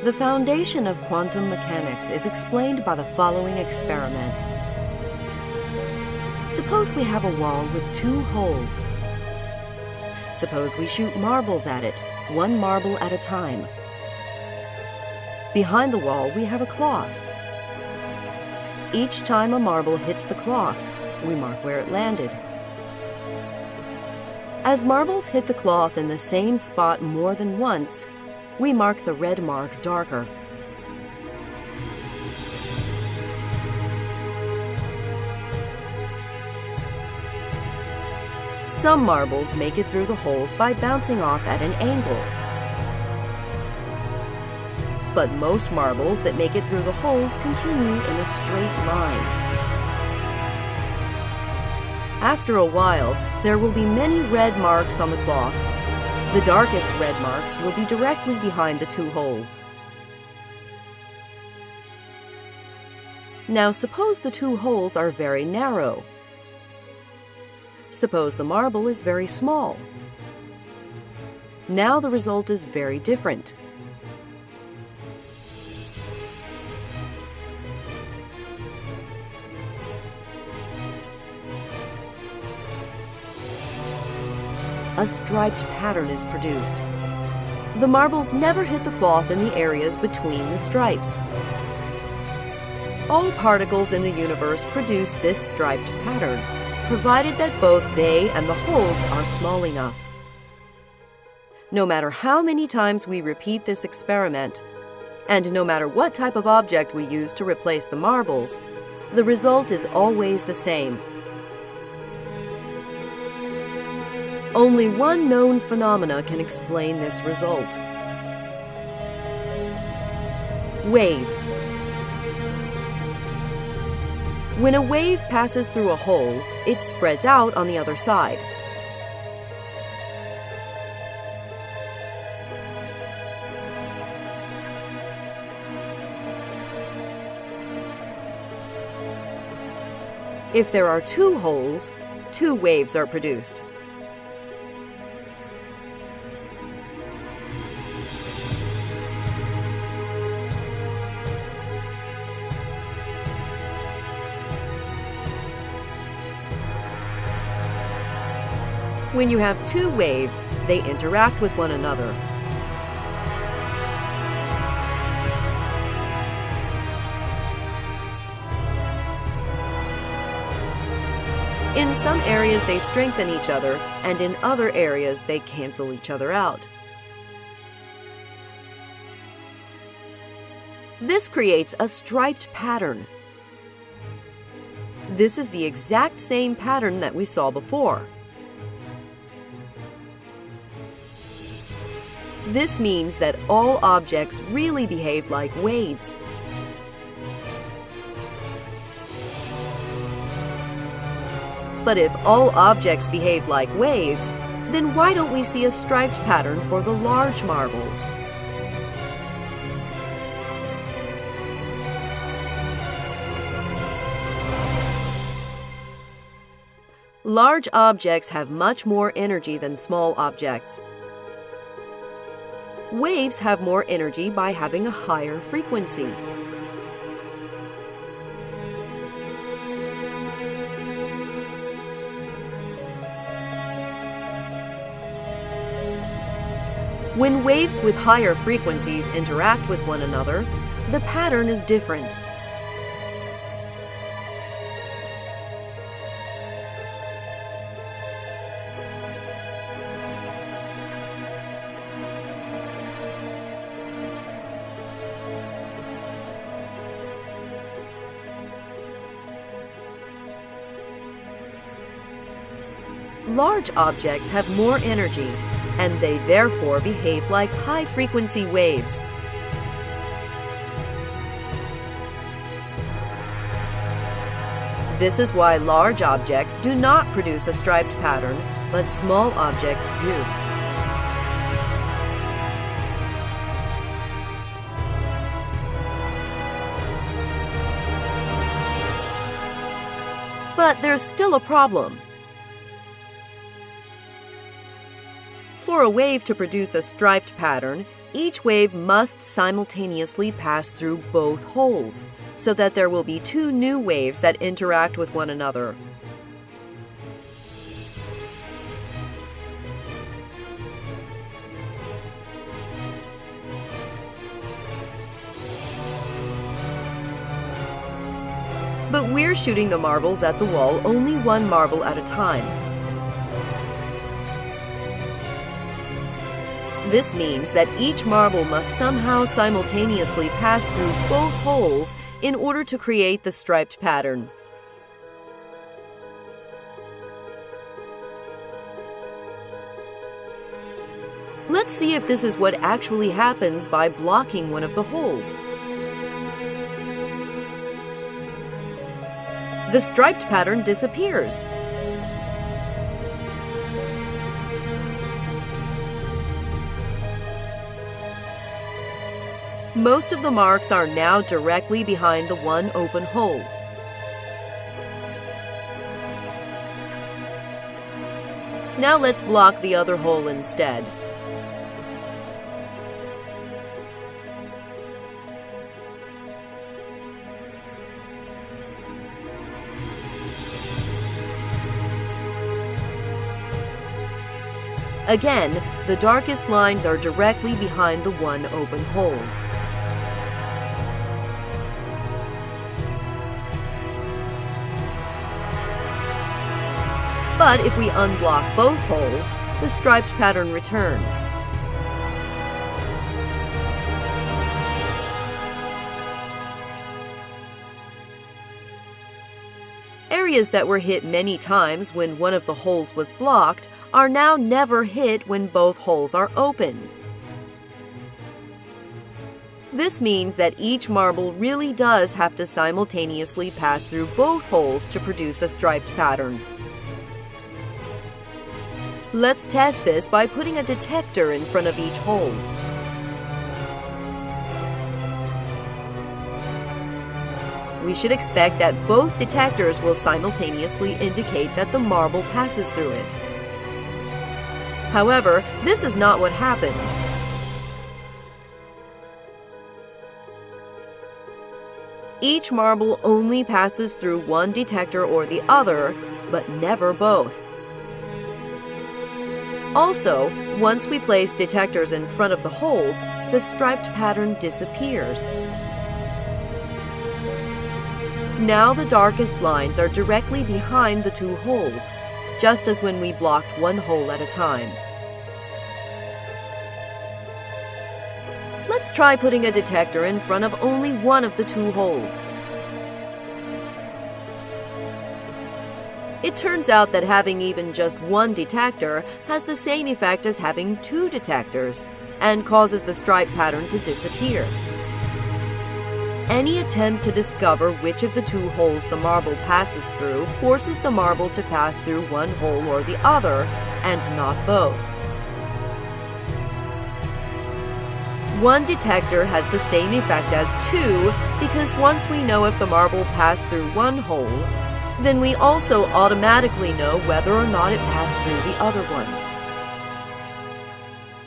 The foundation of quantum mechanics is explained by the following experiment. Suppose we have a wall with 2 holes. Suppose we shoot marbles at it, 1 marble at a time. Behind the wall, we have a cloth. Each time a marble hits the cloth, we mark where it landed. As marbles hit the cloth in the same spot more than once, we mark the red mark darker. Some marbles make it through the holes by bouncing off at an angle. But most marbles that make it through the holes continue in a straight line. After a while, there will be many red marks on the cloth. The darkest red marks will be directly behind the 2 holes. Now suppose the 2 holes are very narrow. Suppose the marble is very small. Now the result is very different. A striped pattern is produced. The marbles never hit the cloth in the areas between the stripes. All particles in the universe produce this striped pattern, provided that both they and the holes are small enough. No matter how many times we repeat this experiment, and no matter what type of object we use to replace the marbles, the result is always the same. Only one known phenomena can explain this result. Waves. When a wave passes through a hole, it spreads out on the other side. If there are 2 holes, 2 waves are produced. When you have 2 waves, they interact with one another. In some areas they strengthen each other, and in other areas they cancel each other out. This creates a striped pattern. This is the exact same pattern that we saw before. This means that all objects really behave like waves. But if all objects behave like waves, then why don't we see a striped pattern for the large marbles? Large objects have much more energy than small objects. Waves have more energy by having a higher frequency. When waves with higher frequencies interact with one another, the pattern is different. Large objects have more energy, and they therefore behave like high-frequency waves. This is why large objects do not produce a striped pattern, but small objects do. But there's still a problem. For a wave to produce a striped pattern, each wave must simultaneously pass through both holes, so that there will be two new waves that interact with one another. But we're shooting the marbles at the wall only one marble at a time. This means that each marble must somehow simultaneously pass through both holes in order to create the striped pattern. Let's see if this is what actually happens by blocking one of the holes. The striped pattern disappears. Most of the marks are now directly behind the one open hole. Now let's block the other hole instead. Again, the darkest lines are directly behind the one open hole. But if we unblock both holes, the striped pattern returns. Areas that were hit many times when one of the holes was blocked are now never hit when both holes are open. This means that each marble really does have to simultaneously pass through both holes to produce a striped pattern. Let's test this by putting a detector in front of each hole. We should expect that both detectors will simultaneously indicate that the marble passes through it. However, this is not what happens. Each marble only passes through one detector or the other, but never both. Also, once we place detectors in front of the holes, the striped pattern disappears. Now the darkest lines are directly behind the two holes, just as when we blocked one hole at a time. Let's try putting a detector in front of only one of the two holes. It turns out that having even just one detector has the same effect as having two detectors and causes the stripe pattern to disappear. Any attempt to discover which of the two holes the marble passes through forces the marble to pass through one hole or the other, and not both. One detector has the same effect as two because once we know if the marble passed through one hole, then we also automatically know whether or not it passed through the other one.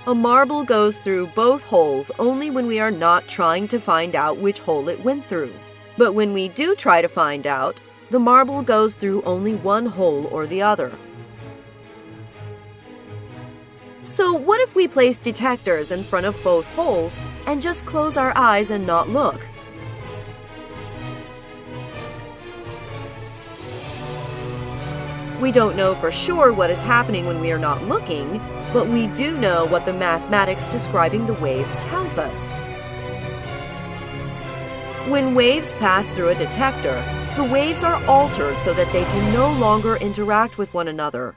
A marble goes through both holes only when we are not trying to find out which hole it went through. But when we do try to find out, the marble goes through only one hole or the other. So what if we place detectors in front of both holes and just close our eyes and not look? We don't know for sure what is happening when we are not looking, but we do know what the mathematics describing the waves tells us. When waves pass through a detector, the waves are altered so that they can no longer interact with one another.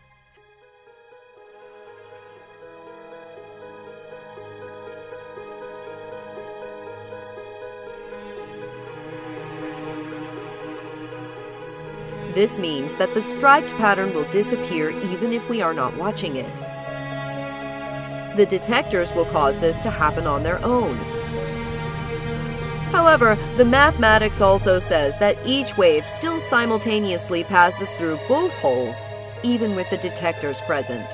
This means that the striped pattern will disappear even if we are not watching it. The detectors will cause this to happen on their own. However, the mathematics also says that each wave still simultaneously passes through both holes, even with the detectors present.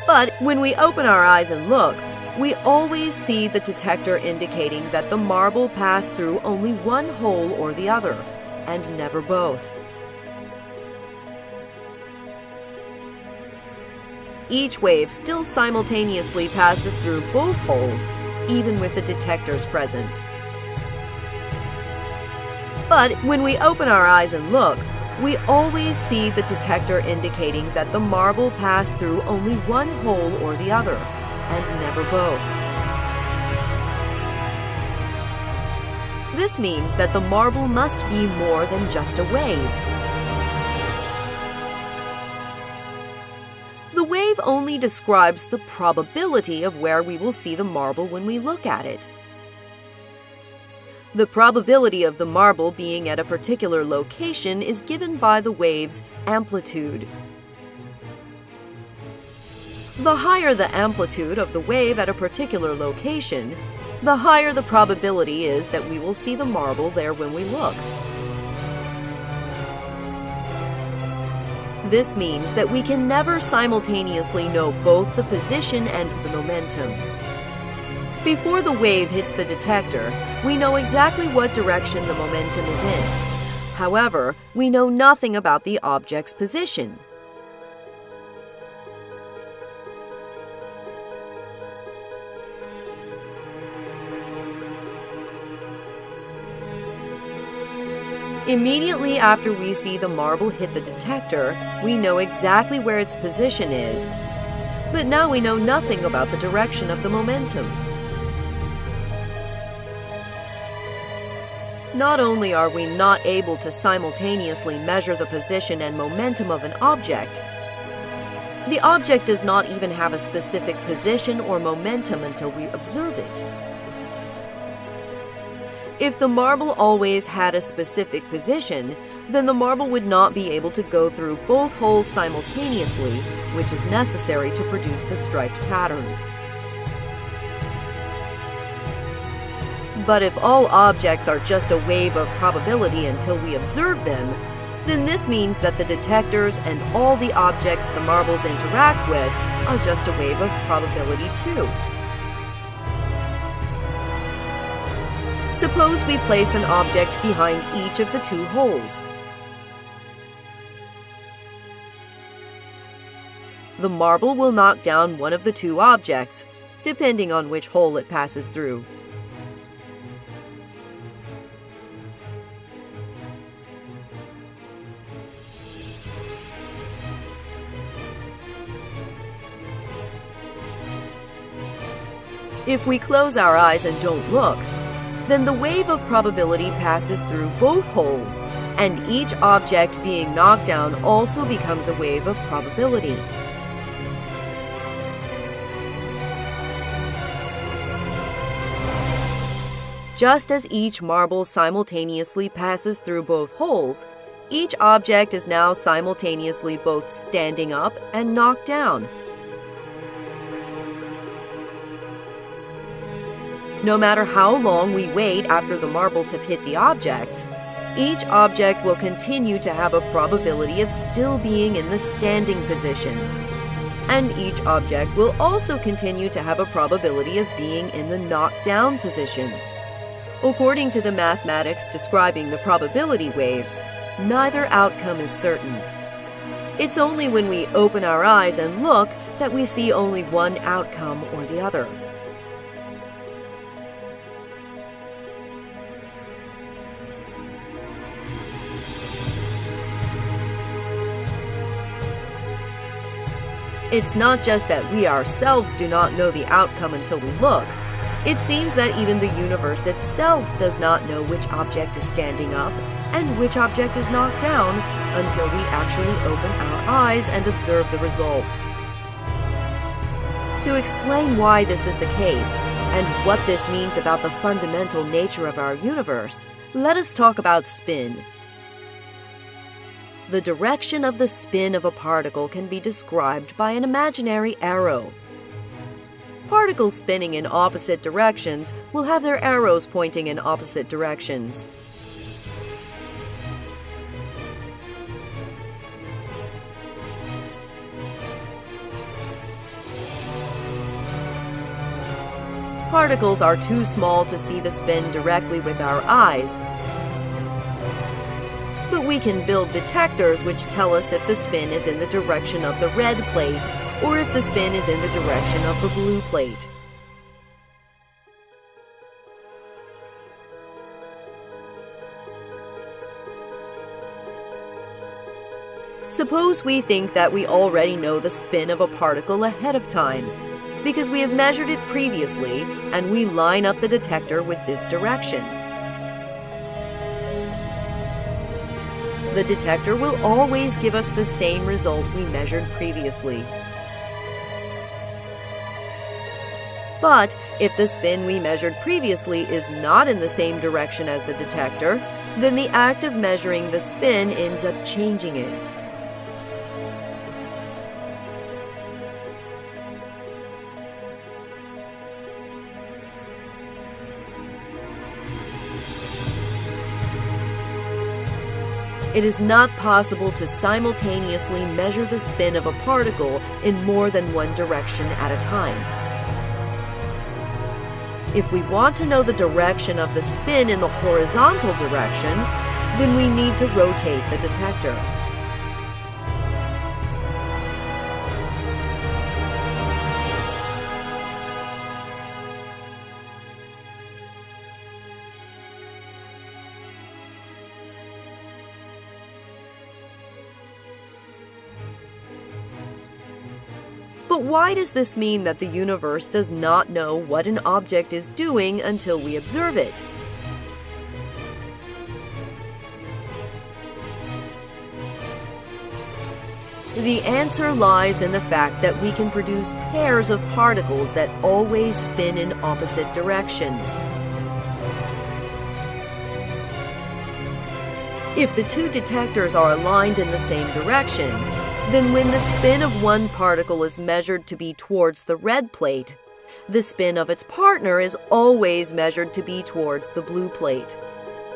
But when we open our eyes and look, we always see the detector indicating that the marble passed through only one hole or the other, and never both. Each wave still simultaneously passes through both holes, even with the detectors present. But when we open our eyes and look, we always see the detector indicating that the marble passed through only one hole or the other, and never both. This means that the marble must be more than just a wave. The wave only describes the probability of where we will see the marble when we look at it. The probability of the marble being at a particular location is given by the wave's amplitude. The higher the amplitude of the wave at a particular location, the higher the probability is that we will see the marble there when we look. This means that we can never simultaneously know both the position and the momentum. Before the wave hits the detector, we know exactly what direction the momentum is in. However, we know nothing about the object's position. Immediately after we see the marble hit the detector, we know exactly where its position is, but now we know nothing about the direction of the momentum. Not only are we not able to simultaneously measure the position and momentum of an object, the object does not even have a specific position or momentum until we observe it. If the marble always had a specific position, then the marble would not be able to go through both holes simultaneously, which is necessary to produce the striped pattern. But if all objects are just a wave of probability until we observe them, then this means that the detectors and all the objects the marbles interact with are just a wave of probability too. Suppose we place an object behind each of the two holes. The marble will knock down one of the two objects, depending on which hole it passes through. If we close our eyes and don't look, then the wave of probability passes through both holes, and each object being knocked down also becomes a wave of probability. Just as each marble simultaneously passes through both holes, each object is now simultaneously both standing up and knocked down. No matter how long we wait after the marbles have hit the objects, each object will continue to have a probability of still being in the standing position. And each object will also continue to have a probability of being in the knocked-down position. According to the mathematics describing the probability waves, neither outcome is certain. It's only when we open our eyes and look that we see only one outcome or the other. It's not just that we ourselves do not know the outcome until we look. It seems that even the universe itself does not know which object is standing up and which object is knocked down until we actually open our eyes and observe the results. To explain why this is the case and what this means about the fundamental nature of our universe, let us talk about spin. The direction of the spin of a particle can be described by an imaginary arrow. Particles spinning in opposite directions will have their arrows pointing in opposite directions. particles are too small to see the spin directly with our eyes, but we can build detectors which tell us if the spin is in the direction of the red plate or if the spin is in the direction of the blue plate. Suppose we think that we already know the spin of a particle ahead of time, because we have measured it previously and we line up the detector with this direction. The detector will always give us the same result we measured previously. But if the spin we measured previously is not in the same direction as the detector, then the act of measuring the spin ends up changing it. It is not possible to simultaneously measure the spin of a particle in more than one direction at a time. If we want to know the direction of the spin in the horizontal direction, then we need to rotate the detector. But why does this mean that the universe does not know what an object is doing until we observe it? The answer lies in the fact that we can produce pairs of particles that always spin in opposite directions. If the two detectors are aligned in the same direction, then when the spin of one particle is measured to be towards the red plate, the spin of its partner is always measured to be towards the blue plate.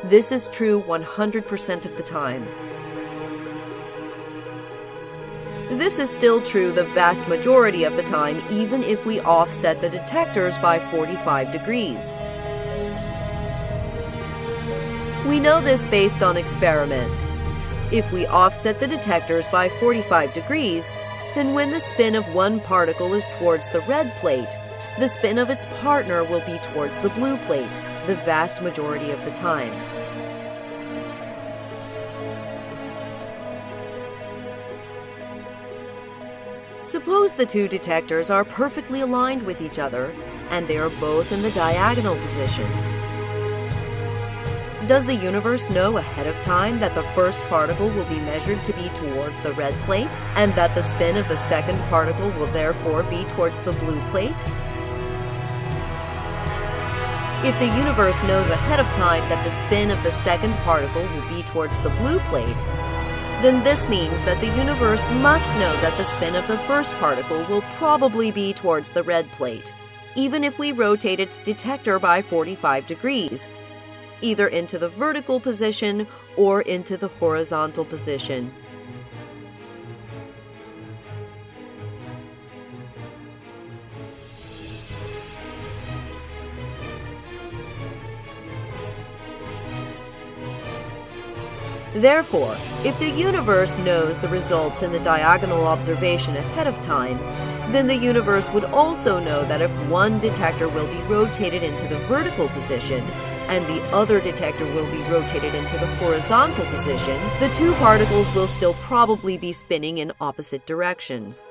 This is true 100% of the time. This is still true the vast majority of the time, even if we offset the detectors by 45 degrees. We know this based on experiment. If we offset the detectors by 45 degrees, then when the spin of one particle is towards the red plate, the spin of its partner will be towards the blue plate, the vast majority of the time. Suppose the two detectors are perfectly aligned with each other, and they are both in the diagonal position. Does the universe know ahead of time that the first particle will be measured to be towards the red plate, and that the spin of the second particle will therefore be towards the blue plate? If the universe knows ahead of time that the spin of the second particle will be towards the blue plate, then this means that the universe must know that the spin of the first particle will probably be towards the red plate, even if we rotate its detector by 45 degrees, either into the vertical position or into the horizontal position. Therefore, if the universe knows the results in the diagonal observation ahead of time, then the universe would also know that if one detector will be rotated into the vertical position and the other detector will be rotated into the horizontal position, the two particles will still probably be spinning in opposite directions.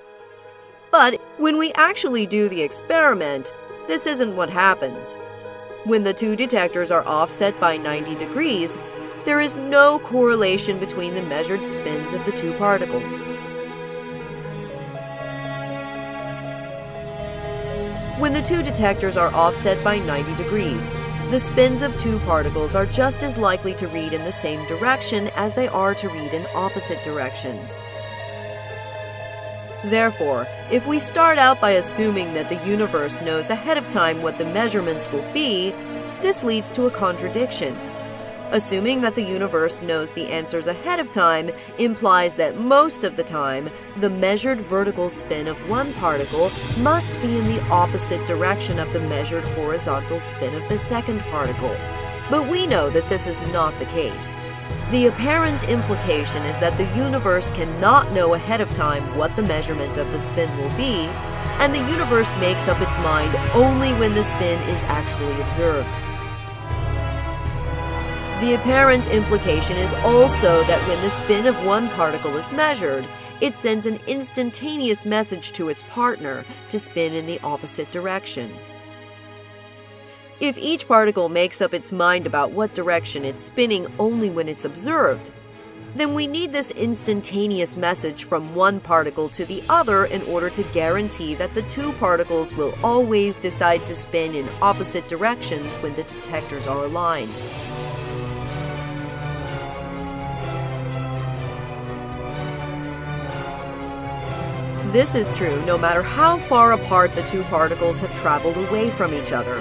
But when we actually do the experiment, this isn't what happens. When the two detectors are offset by 90 degrees, there is no correlation between the measured spins of the two particles. When the two detectors are offset by 90 degrees, the spins of two particles are just as likely to read in the same direction as they are to read in opposite directions. Therefore, if we start out by assuming that the universe knows ahead of time what the measurements will be, this leads to a contradiction. Assuming that the universe knows the answers ahead of time implies that most of the time, the measured vertical spin of one particle must be in the opposite direction of the measured horizontal spin of the second particle. But we know that this is not the case. The apparent implication is that the universe cannot know ahead of time what the measurement of the spin will be, and the universe makes up its mind only when the spin is actually observed. The apparent implication is also that when the spin of one particle is measured, it sends an instantaneous message to its partner to spin in the opposite direction. If each particle makes up its mind about what direction it's spinning only when it's observed, then we need this instantaneous message from one particle to the other in order to guarantee that the two particles will always decide to spin in opposite directions when the detectors are aligned. This is true no matter how far apart the two particles have traveled away from each other.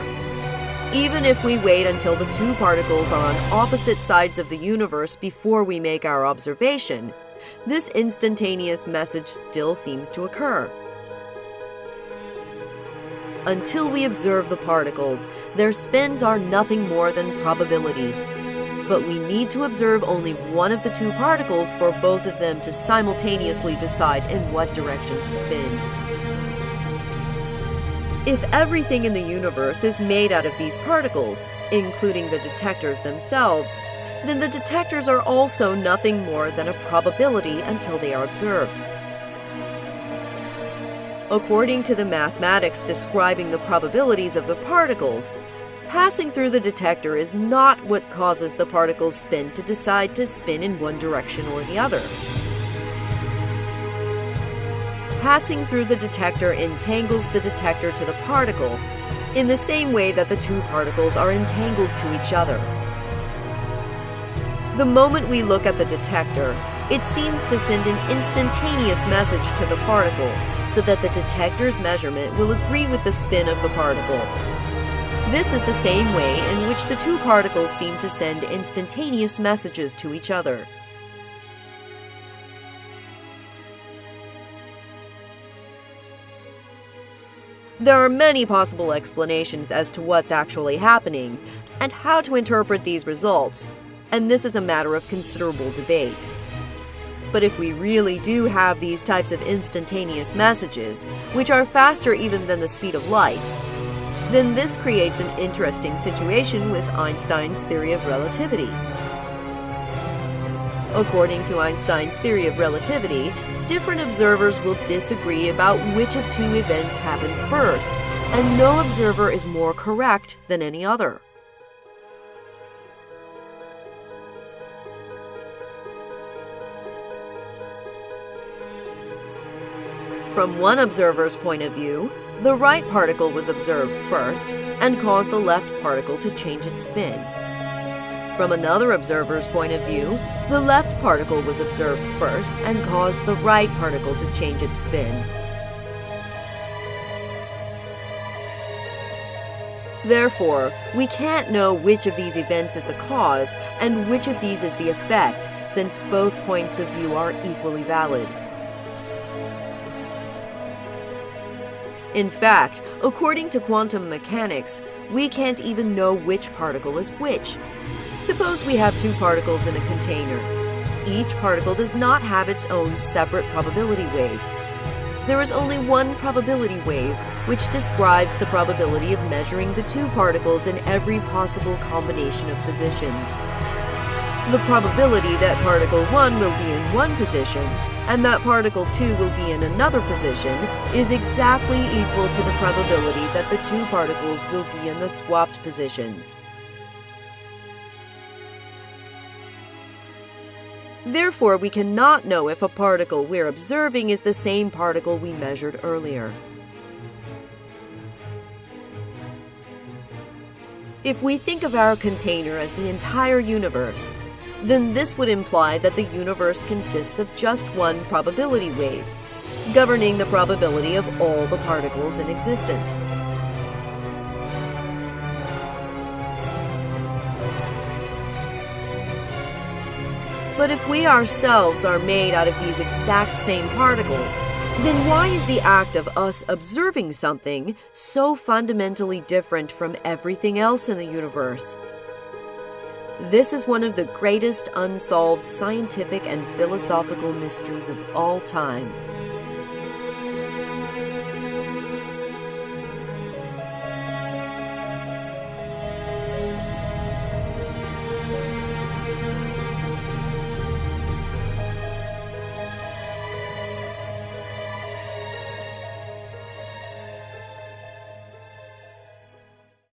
Even if we wait until the two particles are on opposite sides of the universe before we make our observation, this instantaneous message still seems to occur. Until we observe the particles, their spins are nothing more than probabilities. But we need to observe only one of the two particles for both of them to simultaneously decide in what direction to spin. If everything in the universe is made out of these particles, including the detectors themselves, then the detectors are also nothing more than a probability until they are observed. According to the mathematics describing the probabilities of the particles, passing through the detector is not what causes the particle's spin to decide to spin in one direction or the other. Passing through the detector entangles the detector to the particle, in the same way that the two particles are entangled to each other. The moment we look at the detector, it seems to send an instantaneous message to the particle, so that the detector's measurement will agree with the spin of the particle. This is the same way in which the two particles seem to send instantaneous messages to each other. There are many possible explanations as to what's actually happening and how to interpret these results, and this is a matter of considerable debate. But if we really do have these types of instantaneous messages, which are faster even than the speed of light, then this creates an interesting situation with Einstein's theory of relativity. According to Einstein's theory of relativity, different observers will disagree about which of two events happened first, and no observer is more correct than any other. From one observer's point of view, the right particle was observed first and caused the left particle to change its spin. From another observer's point of view, the left particle was observed first and caused the right particle to change its spin. Therefore, we can't know which of these events is the cause and which of these is the effect, since both points of view are equally valid. In fact, according to quantum mechanics, we can't even know which particle is which. Suppose we have two particles in a container. Each particle does not have its own separate probability wave. There is only one probability wave, which describes the probability of measuring the two particles in every possible combination of positions. The probability that particle 1 will be in one position and that particle 2 will be in another position is exactly equal to the probability that the two particles will be in the swapped positions. Therefore, we cannot know if a particle we're observing is the same particle we measured earlier. If we think of our container as the entire universe, then this would imply that the universe consists of just one probability wave, governing the probability of all the particles in existence. But if we ourselves are made out of these exact same particles, then why is the act of us observing something so fundamentally different from everything else in the universe? This is one of the greatest unsolved scientific and philosophical mysteries of all time.